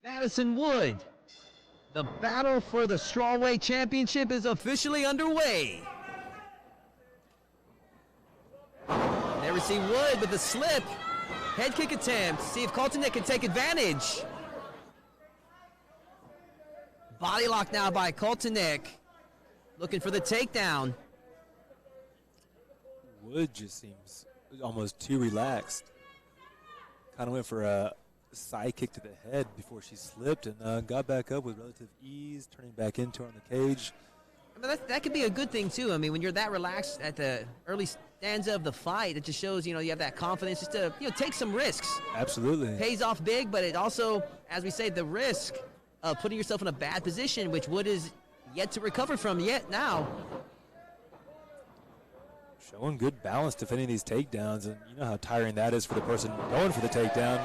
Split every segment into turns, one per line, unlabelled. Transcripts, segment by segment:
Madison Wood. The battle for the strawweight championship is officially underway. There we see Wood with a slip. Head kick attempt. See if Kostinek can take advantage. Body lock now by Kostinek. Looking for the takedown.
Wood just seems almost too relaxed. Kind of went for a side kick to the head before she slipped and got back up with relative ease, turning back into her on the cage.
I mean, that could be a good thing, too. I mean, when you're that relaxed at the early stanza of the fight, it just shows, you have that confidence just to, take some risks.
Absolutely.
Pays off big, but it also, as we say, the risk of putting yourself in a bad position, which Wood is yet to recover from yet now.
Showing good balance defending these takedowns, and you know how tiring that is for the person going for the takedown.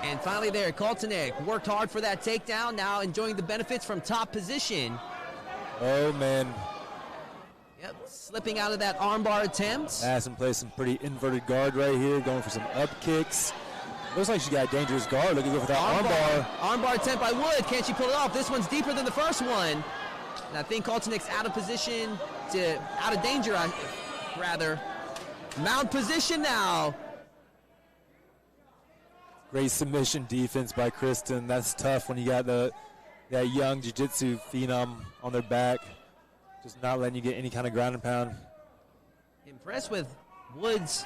And finally there, Kostinek worked hard for that takedown, now enjoying the benefits from top position.
Oh, man.
Yep, slipping out of that armbar attempt.
Madison plays some pretty inverted guard right here, going for some up kicks. Looks like she got a dangerous guard. Looking to go for that armbar.
Armbar attempt by Wood. Can she pull it off? This one's deeper than the first one. And I think Kostinek's out of position, out of danger, rather. Mount position now.
Great submission defense by Kristin. That's tough when you got that young jiu-jitsu phenom on their back. Just not letting you get any kind of ground and pound.
Impressed with Wood's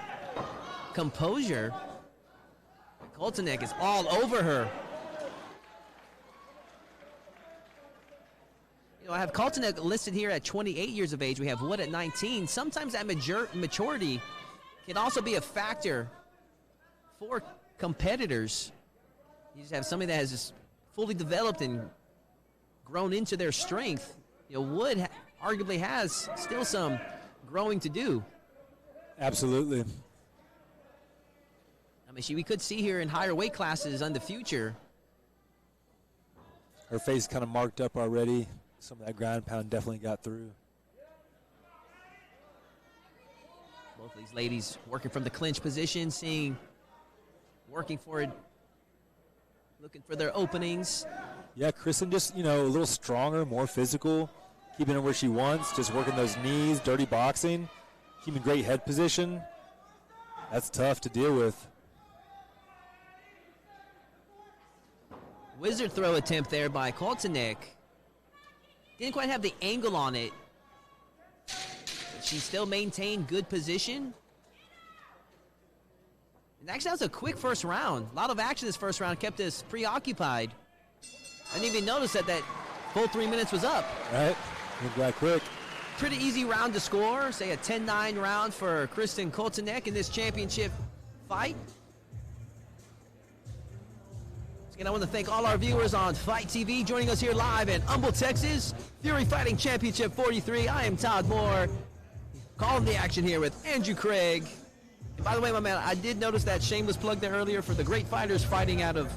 composure. Kostinek is all over her. I have Kostinek listed here at 28 years of age. We have Wood at 19. Sometimes that maturity can also be a factor for competitors. You just have somebody that has just fully developed and grown into their strength. Wood arguably has still some growing to do.
Absolutely.
I mean, we could see here in higher weight classes in the future.
Her face kind of marked up already. Some of that ground pound definitely got through.
Both of these ladies working from the clinch position, working for it, looking for their openings.
Yeah, Kristin just, a little stronger, more physical, keeping her where she wants, just working those knees, dirty boxing, keeping great head position. That's tough to deal with.
Wizard throw attempt there by Kostinek. Didn't quite have the angle on it. But she still maintained good position. And actually, that was a quick first round. A lot of action this first round kept us preoccupied. I didn't even notice that full 3 minutes was up.
Right, went that quick.
Pretty easy round to score. Say a 10-9 round for Kristin Kostinek in this championship fight. And I want to thank all our viewers on Fight TV joining us here live in Humble, Texas. Fury Fighting Championship 43. I am Todd Moore. Calling the action here with Andrew Craig. And by the way, my man, I did notice that shameless plug there earlier for the great fighters fighting out of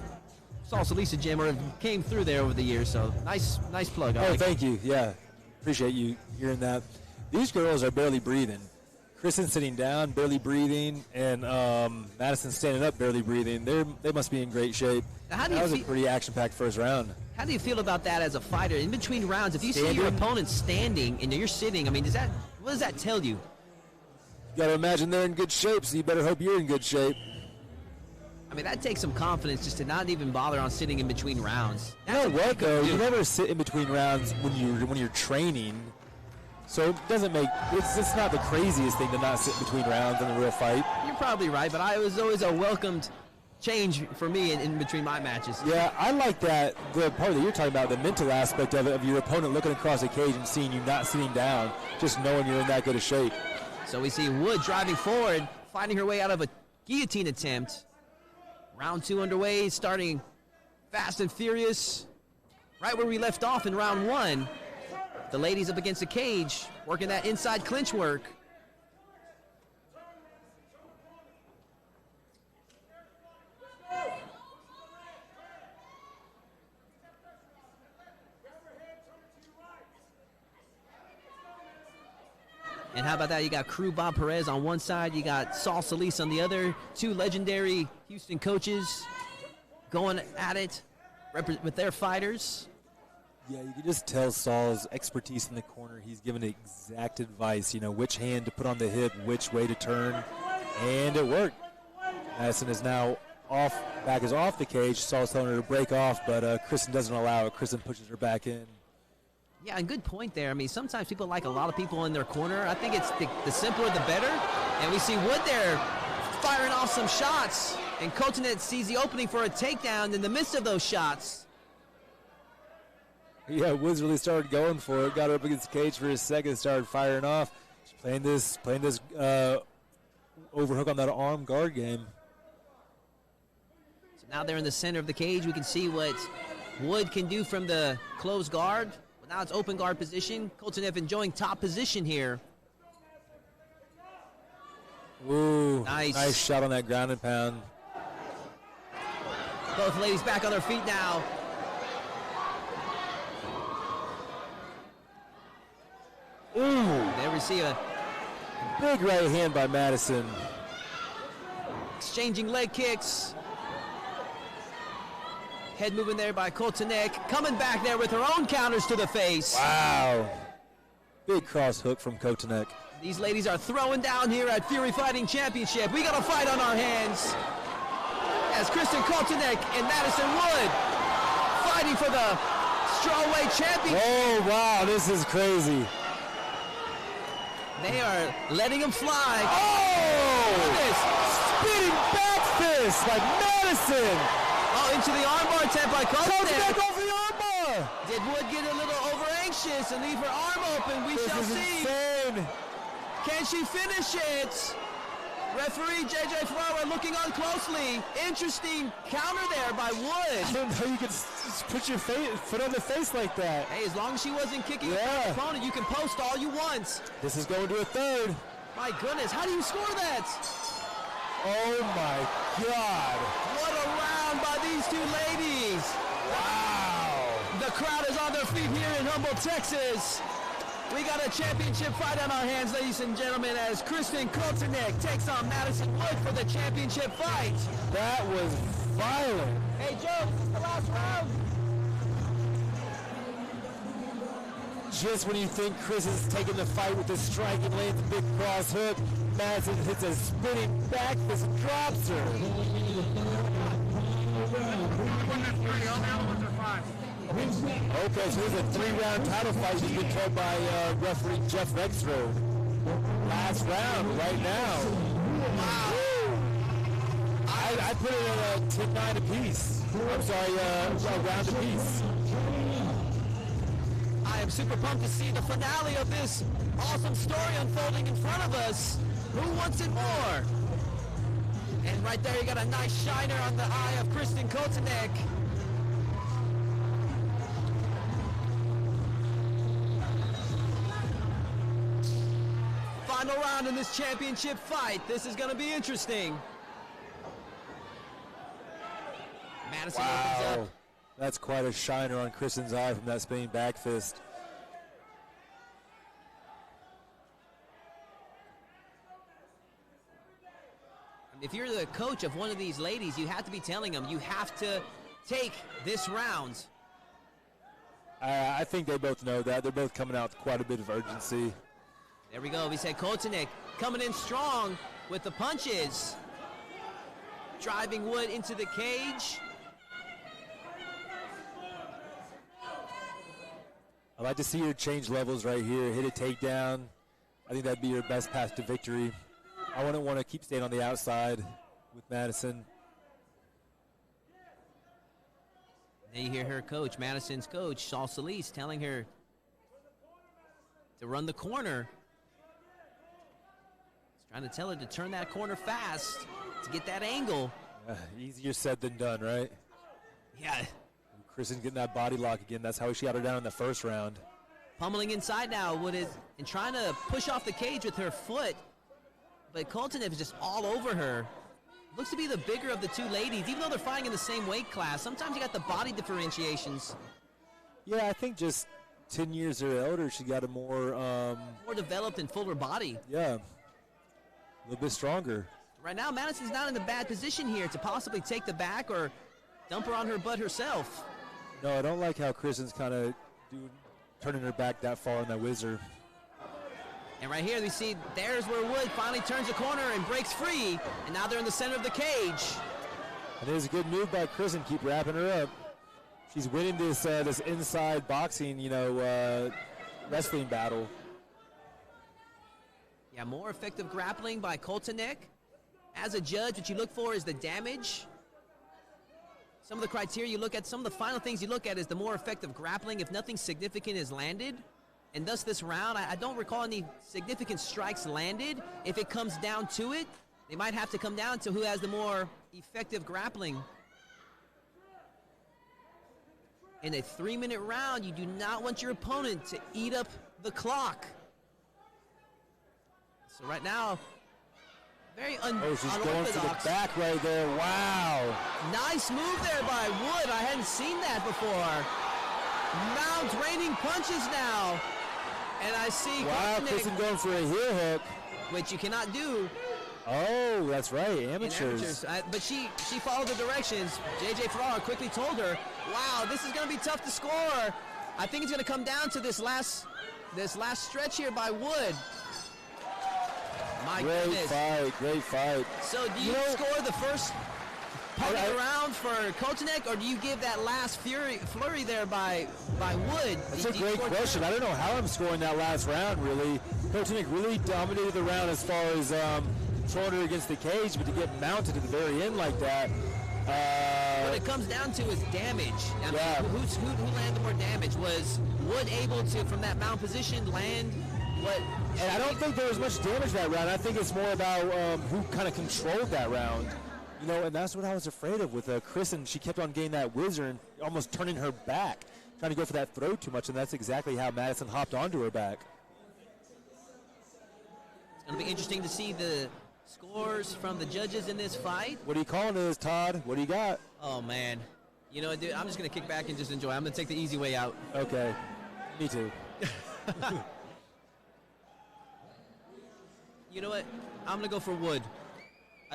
Salsa Gym, or came through there over the years. So nice plug.
Oh, thank you. Yeah, appreciate you hearing that. These girls are barely breathing. Kristin sitting down, barely breathing, and Madison standing up, barely breathing. They must be in great shape.
Now,
that was a pretty action-packed first round.
How do you feel about that as a fighter? In between rounds, if you see your opponent standing and you're sitting, I mean, what does that tell you?
You got to imagine they're in good shape, so you better hope you're in good shape.
I mean, that takes some confidence just to not even bother on sitting in between rounds.
You know what, though? You never sit in between rounds when you're training. So it doesn't it's not the craziest thing to not sit between rounds in a real fight.
You're probably right, but it was always a welcomed change for me in between my matches.
Yeah, I like that, the part that you're talking about, the mental aspect of it, of your opponent looking across the cage and seeing you not sitting down, just knowing you're in that good a shape.
So we see Wood driving forward, finding her way out of a guillotine attempt. Round 2 underway, starting fast and furious, right where we left off in round 1. The ladies up against the cage, working that inside clinch work. And how about that? You got Crew Bob Perez on one side. You got Saul Solis on the other. Two legendary Houston coaches going at it. with their fighters.
Yeah, you can just tell Saul's expertise in the corner. He's given exact advice, you know, which hand to put on the hip, which way to turn, and it worked. Madison is now off, back is off the cage. Saul's telling her to break off, but Kristin doesn't allow it. Kristin pushes her back in.
Yeah, and good point there. I mean, sometimes people like a lot of people in their corner. I think it's the simpler the better. And we see Wood there firing off some shots, and Kostinek sees the opening for a takedown in the midst of those shots.
Yeah, Woods really started going for it. Got her up against the cage for a second, started firing off. She's playing this overhook on that arm guard game.
So now they're in the center of the cage. We can see what Wood can do from the closed guard. But now it's open guard position. Kostinek enjoying top position here.
Ooh,
nice
shot on that ground and pound.
Both ladies back on their feet now.
Ooh.
There we see a
big right hand by Madison.
Exchanging leg kicks. Head moving there by Kostinek. Coming back there with her own counters to the face.
Wow. Big cross hook from Kostinek.
These ladies are throwing down here at Fury Fighting Championship. We got a fight on our hands. As Kristin Kostinek and Madison Wood fighting for the strawweight championship.
Oh, wow, this is crazy.
They are letting them fly.
Oh!
Look at this.
Spinning back fist like Madison.
Oh, into the armbar attempt by Kostinek.
Over the armbar.
Did Wood get a little over anxious and leave her arm open? We shall see.
Insane.
Can she finish it? Referee J.J. Flower looking on closely. Interesting counter there by Wood.
I didn't know you could put your foot on the face like that.
Hey, as long as she wasn't kicking her opponent, you can post all you want.
This is going to a third.
My goodness, how do you score that?
Oh my God.
What a round by these two ladies.
Wow.
The crowd is on their feet here in Humboldt, Texas. We got a championship fight on our hands, ladies and gentlemen, as Kristin Kostinek takes on Madison Wood for the championship fight.
That was violent.
Hey, Joe, this is the last round.
Just when you think Chris is taking the fight with the strike and lands a big cross hook, Madison hits a spinning back fist and drops her. Okay, so here's a 3-round title fight he's been told by referee Jeff Rexroad. Last round right now. Wow. I put it at a 10-9 apiece. I'm sorry, a round apiece.
I am super pumped to see the finale of this awesome story unfolding in front of us. Who wants it more? And right there you got a nice shiner on the eye of Kristin Kostinek. Final round in this championship fight. This is going to be interesting. Madison opens up.
That's quite a shiner on Kristin's eye from that spinning back fist.
If you're the coach of one of these ladies, you have to be telling them you have to take this round.
I think they both know that. They're both coming out with quite a bit of urgency.
There we go. We said Kostinek coming in strong with the punches. Driving Wood into the cage.
I'd like to see her change levels right here, hit a takedown. I think that'd be her best path to victory. I wouldn't want to keep staying on the outside with Madison.
Now you hear her coach, Madison's coach, Saul Solis, telling her to run the corner. He's trying to tell her to turn that corner fast to get that angle.
Easier said than done, right?
Yeah.
Kristin's getting that body lock again. That's how she got her down in the first round.
Pummeling inside now, Wood is and trying to push off the cage with her foot. But Kostinek is just all over her. Looks to be the bigger of the two ladies, even though they're fighting in the same weight class. Sometimes you got the body differentiations.
Yeah, I think just 10 years or older, she got a more...
more developed and fuller body.
Yeah, a little bit stronger.
Right now, Madison's not in a bad position here to possibly take the back or dump her on her butt herself.
No, I don't like how Kristin's kind of turning her back that far on that whizzer.
And right here we see there's where Wood finally turns the corner and breaks free. And now they're in the center of the cage.
And it is a good move by Kristin. Keep wrapping her up. She's winning this this inside boxing, wrestling battle.
Yeah, more effective grappling by Kostinek. As a judge, what you look for is the damage. Some of the criteria you look at, some of the final things you look at is the more effective grappling if nothing significant is landed. And thus this round, I don't recall any significant strikes landed. If it comes down to it, they might have to come down to who has the more effective grappling. In a 3-minute round, you do not want your opponent to eat up the clock. So right now, very unorthodox.
She's going for the back right there. Wow.
Nice move there by Wood. I hadn't seen that before. Mounds raining punches now. And I see
Kristin going for a heel hook.
Which you cannot do.
Oh, that's right, amateurs.
But she followed the directions. JJ Farrar quickly told her, wow, this is going to be tough to score. I think it's going to come down to this last stretch here by Wood. My goodness.
Great fight.
So do you score the first part of the round for Kostinek, or do you give that last flurry there by Wood?
That's a great question. I don't know how I'm scoring that last round, really. Kostinek really dominated the round as far as throwing her against the cage, but to get mounted at the very end like that.
What it comes down to is damage. I mean, who landed more damage? Was Wood able to, from that mount position, land what?
And I don't think there was much damage that round. I think it's more about who kind of controlled that round. And that's what I was afraid of with Kristin. She kept on getting that whizzer and almost turning her back, trying to go for that throw too much, and that's exactly how Madison hopped onto her back.
It's going to be interesting to see the scores from the judges in this fight.
What are you calling this, Todd? What do you got?
Oh, man. You know what, dude? I'm just going to kick back and just enjoy. I'm going to take the easy way out.
Okay. Me too.
You know what? I'm going to go for Wood.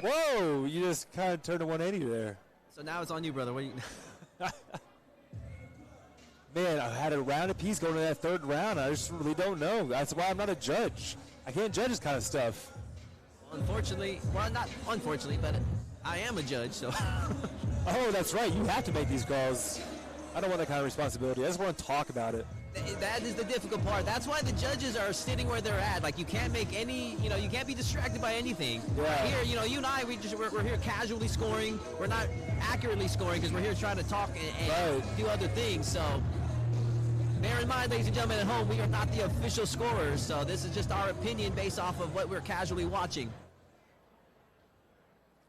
Whoa! You just kind of turned a 180 there.
So now it's on you, brother. What do you?
Man, I had a round apiece going to that third round. I just really don't know. That's why I'm not a judge. I can't judge this kind of stuff.
Well, unfortunately, well, not unfortunately, but I am a judge, so.
Oh, that's right. You have to make these calls. I don't want that kind of responsibility. I just want to talk about it.
That is the difficult part. That's why the judges are sitting where they're at. Like, you can't make any, you can't be distracted by anything.
Yeah.
Here, you and I, we're here casually scoring. We're not accurately scoring because we're here trying to talk and do other things. So, bear in mind, ladies and gentlemen at home, we are not the official scorers. So this is just our opinion based off of what we're casually watching.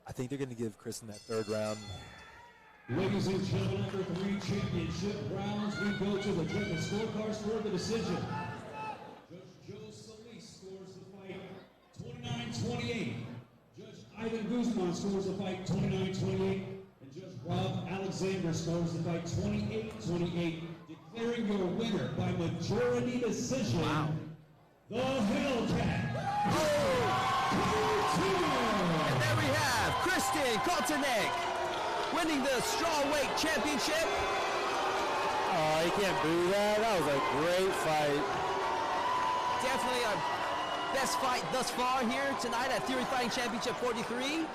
I think they're going to give Kristin that third round.
Ladies and gentlemen, after 3 championship rounds, we go to the judges' scorecards for the decision. Judge Joe Solis scores the fight 29-28. Judge Ivan Guzman scores the fight 29-28. And Judge Rob Alexander scores the fight 28-28, declaring your winner by majority decision, the Hellcat.
And there we have Kristin Kostinek winning the strawweight championship.
Oh, you can't boo that. That was a great fight.
Definitely our best fight thus far here tonight at Fury Fighting Championship 43.